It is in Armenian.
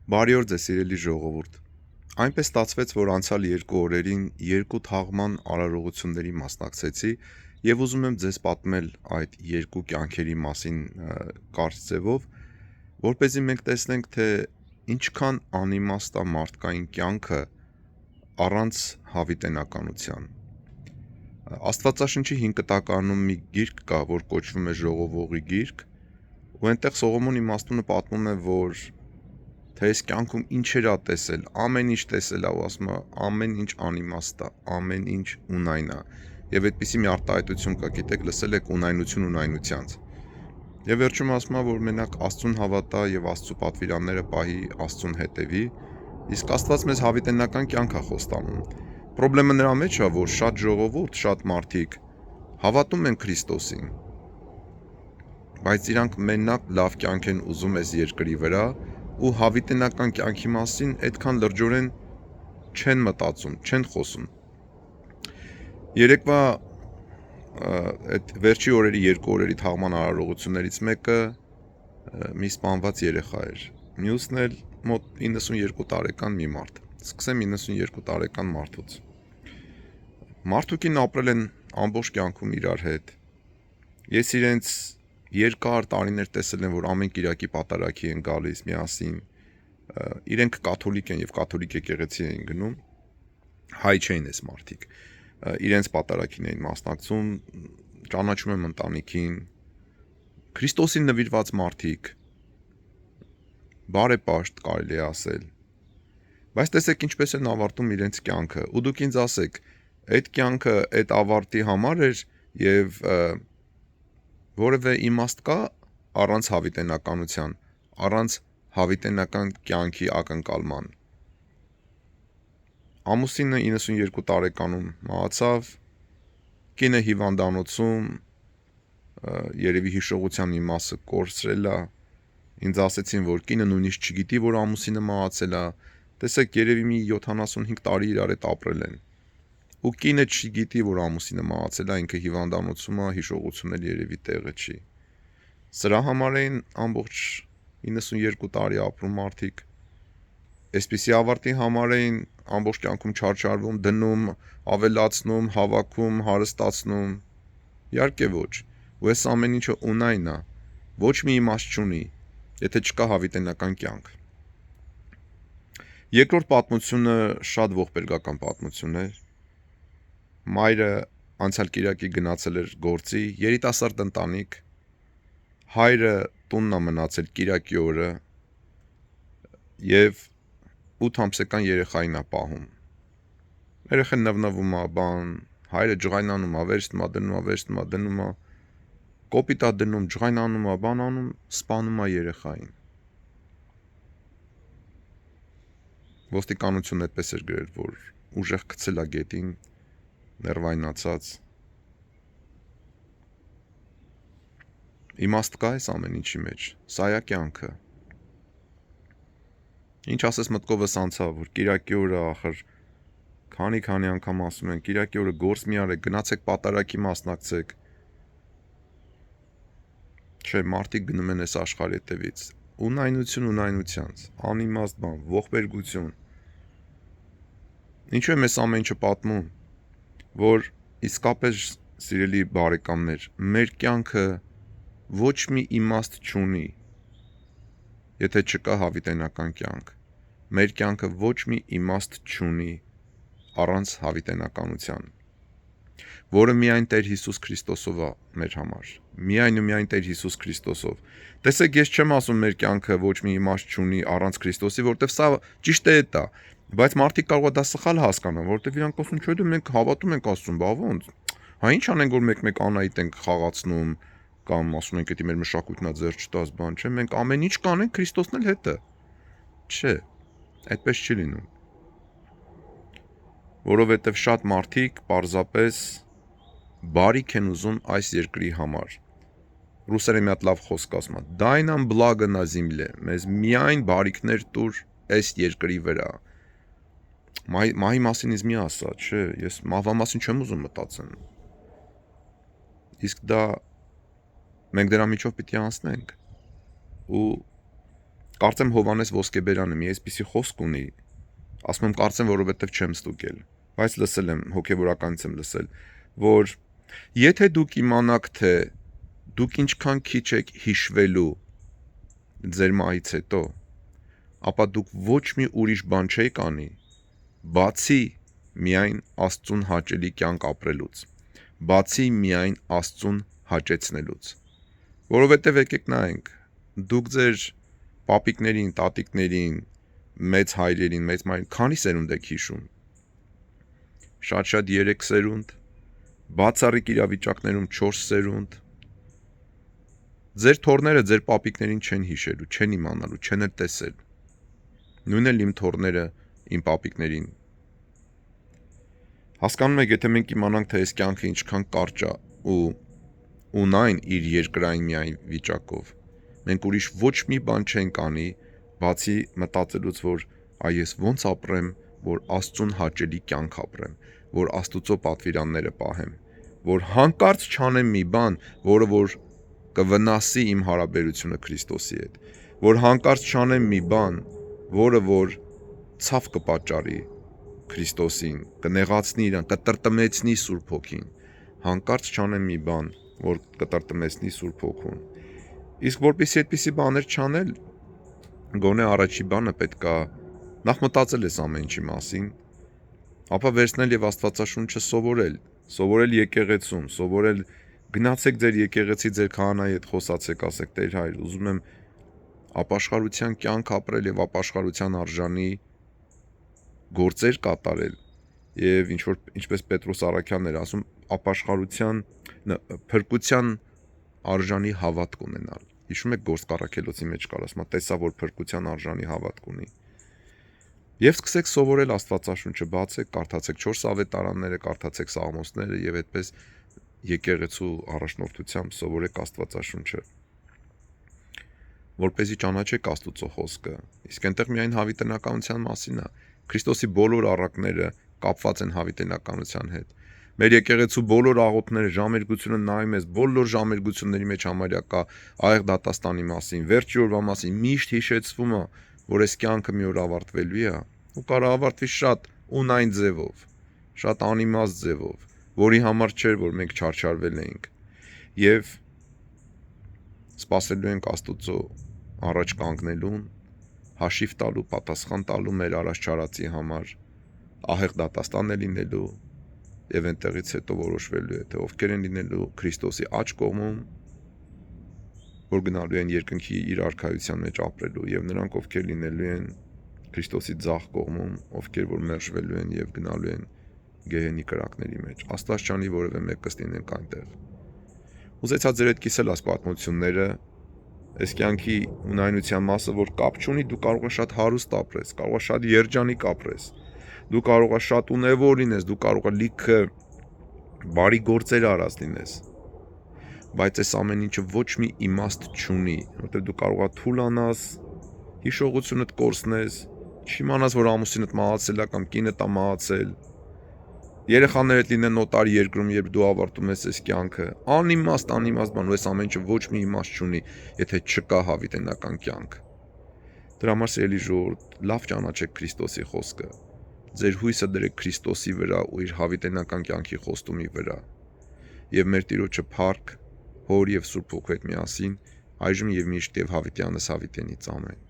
Բարի օր ձեզ սիրելի ժողովուրդ։ Այնպես ստացվեց, որ անցյալ 2 օրերին 2 թաղման արարողությունների մասնակցեցի եւ ուզում եմ ձեզ պատմել այդ 2 կյանքերի մասին կարճ ձևով, որպեսզի մենք տեսնենք, թե ինչքան անիմաստ է մարդկային կյանքը առանց հավիտենականության։ Աստվածաշնչի 5 կտակարանում մի գիրք կա, որ կոչվում է Ժողովողի գիրք, ու այնտեղ Սողոմոն իմաստունը պատմում է, որ թե այս կյանքում ինչեր ա տեսել, ամեն ինչ տեսել ա ու ասում ա ամեն ինչ անիմաստ ա, ամեն ինչ ունայն ա։ Եվ այդպիսի մի արտահայտություն կա, գիտեք, լսել եք ունայնություն ունայնությանց։ Եվ վերջում ասում ա, որ մենակ Աստծուն հավատա եւ Աստծո պատվիրանները պահի, Աստծուն հետևի, իսկ Աստված մեզ հավիտենական կյանք ա խոստանում։ Պրոբլեմը նրա մեջ ա, որ շատ ժողովուրդ, շատ մարդիկ հավատում են Քրիստոսին, բայց իրանք մենակ լավ կյանք են ուզում այս երկրի վրա ու հավիտենական կյանքի մասին այդքան լրջորեն չեն մտածում, չեն խոսում։ Երեկվա այդ վերջի օրերի 2 օրերի թաղման արարողություններից մեկը մի սպանված երեխա էր։ Մյուսն էլ մոտ 92 տարեկան մի մարդ։ Սկսեմ 92 տարեկան մարդուց։ Մարդուկին ապրել են ամբողջ կյանքում իրար հետ։ Ես իրենց երկար տարիներ տեսել եմ, որ ամեն կիրակի պատարագի են գալիս միասին, իրենք կաթոլիկ են եւ կաթոլիկ եկեղեցի են գնում, հայ չէին այս մարդիկ, իրենց պատարագին էին մասնակցում, ճանաչում եմ ընտանիքին, Քրիստոսին նվիրված մարդիկ, բարեպաշտ կարելի է ասել, բայց տեսեք ինչպես են ավարտում իրենց կյանքը, ու դուք ինձ ասեք, այդ կյանքը այդ ավարտի համար էր եւ որևէ իմաստ կա առանց հավիտենականության, առանց հավիտենական կյանքի ակնկալման։ Ամուսինը 92 տարեկանում մահացավ, կինը հիվանդանոցում, երևի հիշողության մի մասը կորցրել է, ինձ ասեցին, որ կինը նույնիսկ չգիտի, որ ամուսինը մահացել է, տեսեք երևի մի 75 տարի իրար հետ ապրել են, ու կինը չգիտի, որ ամուսինը մահացել է, ինքը հիվանդանոցում է, հիշողությունն էլ երևի տեղը չի։ Սրա համար էին ամբողջ 92 տարի ապրում մարդիկ, այսպիսի ավարտի համար էին ամբողջ կյանքում չարչարվում, դնում, ավելացնում, հավաքում, հարստացնում, իհարկե ոչ, ու այս ամեն ինչը ունայն է, ոչ մի իմաստ չունի, եթե չկա հավիտենական կյանք։ Երկրորդ պատմությունը շատ ողբերգական պատմություն է։ Մայրը անցյալ կիրակի գնացել էր գործի, երիտասարդ ընտանիք, հայրը տունն է մնացել կիրակի օրը եւ 8 ամսական երեխային է պահում։ Երեխան նվնվում է, բան, հայրը ջղայնանում է, վերցնում է, դնում է, կոպիտ է դնում, ջղայնանում է, բան անում, սպանում է երեխային։ Ոստիկանությունն այդպես էր գրել, որ ուժեղ գցել է գետին, ներվայնացած։ Իմաստ կա այս ամեն ինչի մեջ, սա է կյանքը։ Ինչ ասես մտքովս անցավ, որ կիրակի օրը ախր քանի անգամ ասում են, կիրակի օրը գործ մի արեք, գնացեք պատարագի մասնակցեք։ Չէ, մարդիկ գնում են այս աշխարհի հետևից։ Ունայնություն ունայնությանց, անիմաստ բան, ողբերգություն։ Ինչու եմ այս ամեն ինչը պատմում, որ իսկապես սիրելի բարեկամներ, մեր կյանքը ոչ մի իմաստ չունի, եթե չկա հավիտենական կյանք։ Մեր կյանքը ոչ մի իմաստ չունի առանց հավիտենականության, որը միայն Տեր Հիսուս Քրիստոսով է մեր համար։ Միայն ու միայն Տեր Հիսուս Քրիստոսով։ Տեսեք, ես չեմ ասում մեր կյանքը ոչ մի իմաստ չունի առանց Քրիստոսի, որտեվ սա ճիշտ է դա, բայց մարդիկ կարող է դա սխալ հասկանան, որտեվ իրանք ասում չէ՞ դու մենք հավատում ենք Աստծուն, բա ոնց։ Հա ինչ անենք, որ մեկ Անահիտ ենք խաղացնում կամ ասում ենք, դա մեր մշակույթն է ձեռ չտաս, բան չէ, մենք ամեն ինչ կանենք, Քրիստոսն էլ հետը։ Չէ, այդպես չի լինում։ Որովհետև շատ մարդիկ պարզապես բարիք են ուզում այս երկրի համար։ Ռուսերեն մի հատ լավ խոսք ասում է. «Դայ нам благо на земле», մեզ միայն բարիքներ տուր այս երկրի վրա։ Մահի մասին ինձ մի ասա, չէ, ես մահվա մասին չեմ ուզում մտածեմ։ Իսկ մենք դրա միջով պիտի անցնենք։ Ու Կարծեմ Հովանես Ոսկեբերյանը մի այսպիսի խոսք ունի, ասում եմ կարծեմ, որովհետև չեմ ստուգել, բայց լսել եմ, հոգևորականից եմ լսել, որ եթե դուք իմանաք, թե դուք ինչքան քիչ եք հիշվելու ձեր մահից հետո, ապա դուք ոչ մի ուրիշ բան չեք անի, բացի միայն Աստծուն հաճելի կյանք ապրելուց, բացի միայն Աստծուն հաճեցնելուց, որովհետև եկեք նայենք, դուք ձեր պապիկներին, տատիկներին, մեծ հայրերին, մեծ մայրին, քանի սերունդ եք հիշում, շատ 3 սերունդ, բացառիկ իրավիճակներում 4 սերունդ, ձեր թորները ձեր պապիկներին չեն հիշելու, չեն իմանալու, չեն էլ տեսել, նույն էլ իմ թորները իմ պապիկներին, հասկանում եք, եթե մենք իմանանք, թե այս կյանքը ինչքան կարճ է ու ունայն իր երկրային միայն վիճակով, մենք ուրիշ ոչ մի բան չենք անի, բացի մտածելուց, որ այս ոնց ապրեմ, որ Աստծուն հաճելի կյանք ապրեմ, որ Աստուծո պատվիրանները պահեմ, որ հանկարծ չանեմ մի բան, որը որ կվնասի իմ հարաբերությունը Քրիստոսի հետ, որ հանկարծ չանեմ մի բան, որը որ ցավ կպատճառի Քրիստոսին, կնեղացնի իրան, կտրտմեցնի Սուրբ Հոգին, հանկարծ չանեմ մի բան, որ կտրտմեցնի Սուրբ Հոգուն։ Իսկ որպեսզի այդպիսի բաներ չանել, գոնե առաջի բանը պետքա նախ մտածել ես ամեն ինչի մասին, ապա վերցնել եւ Աստվածաշունչը սովորել եկեղեցում, սովորել գնացեք ձեր եկեղեցի ձեր քահանայի հետ խոսացեք, ասեք Տեր Հայր, ուզում եմ ապաշխարության կյանք ապրել եւ ապաշխարության արժանի գործեր կատարել եւ ինչպես Պետրոս Առաքյանն էր ասում, ապաշխարության փրկության արժանի հավատք ունենալ։ Հիշում եք Գործք առաքելոցի մեջ կար ասում, տեսա որ փրկության արժանի հավատք ունի։ Եվ սկսեք սովորել Աստվածաշունչը, բացեք, կարդացեք 4 ավետարանները, կարդացեք Սաղմոսները եւ այդպես եկեղեցու առաջնորդությամբ սովորեք Աստվածաշունչը, որպեսզի ճանաչեք Աստուծո խոսքը։ Իսկ այնտեղ միայն հավիտենականության մասին է։ Քրիստոսի բոլոր առակները կապված են հավիտենականության հետ։ Մեր եկեղեցու բոլոր աղոթները, ժամերգությունը նայում ես, բոլոր ժամերգությունների մեջ համարյա կա այեղ դատաստանի մասին, վերջի օրվա մասին, միշտ հիշեցվում է, որ այս կյանքը մի օր ավարտվելու է, ու կարող ավարտվի շատ ունայն ձևով, շատ անիմաստ ձևով, որի համար չէր, որ մենք չարչարվել էինք, եւ սպասելու ենք Աստուծո առաջ կանգնելուն, հաշիվ տալու, պատասխան տալու մեր առաջ չարածի համար, ահեղ դատաստան է լինելու, եւ այնտեղից հետո որոշվելու է, թե ովքեր են լինելու Քրիստոսի աջ կողմում, որ գնալու են երկնքի իր արքայության մեջ ապրելու, եւ նրանք ովքեր լինելու են Քրիստոսի ձախ կողմում, ովքեր որ մերժվելու են եւ գնալու են գեհենի կրակների մեջ։ Աստված չանի որևէ մեկը ստինենք այնտեղ։ Ուզեցա ձեր հետ կիսել այս պատմությունները, այս կյանքի ունայնության մասը, որ կապ չունի, դու կարող ես շատ հարուստ ապրես, կարող ես շատ երջանիկ ապրես, դու կարող ես շատ ունևոր լինես, դու կարող ես լիքը բարի գործեր արած լինես, բայց այս ամեն ինչը ոչ մի իմաստ չունի, որտեղ դու կարող ես թուլանաս, հիշողությունդ կորցնես, չիմանաս, որ ամուսինդ մահացել է կամ կինդ է մահացել, երեխաներդ լինեն նոտարի երկրում, երբ դու ավարտում ես այս կյանքը, անիմաստ բան, ու այս ամեն ինչը ոչ մի իմաստ չունի, եթե չկա հավիտենական կյանք։ Դրա համար սիրելի ժողովուրդ, լավ ճանաչեք Քրիստոսի խոսքը, ձեր հույսը դրեք Քրիստոսի վրա ու իր հավիտենական կյանքի խոստումի վրա, եւ մեր Տիրոջը փառք, Հոր եւ Սուրբ Հոգու հետ միասին, այժմ եւ միշտ եւ հավիտյանս հավիտենից ամեն։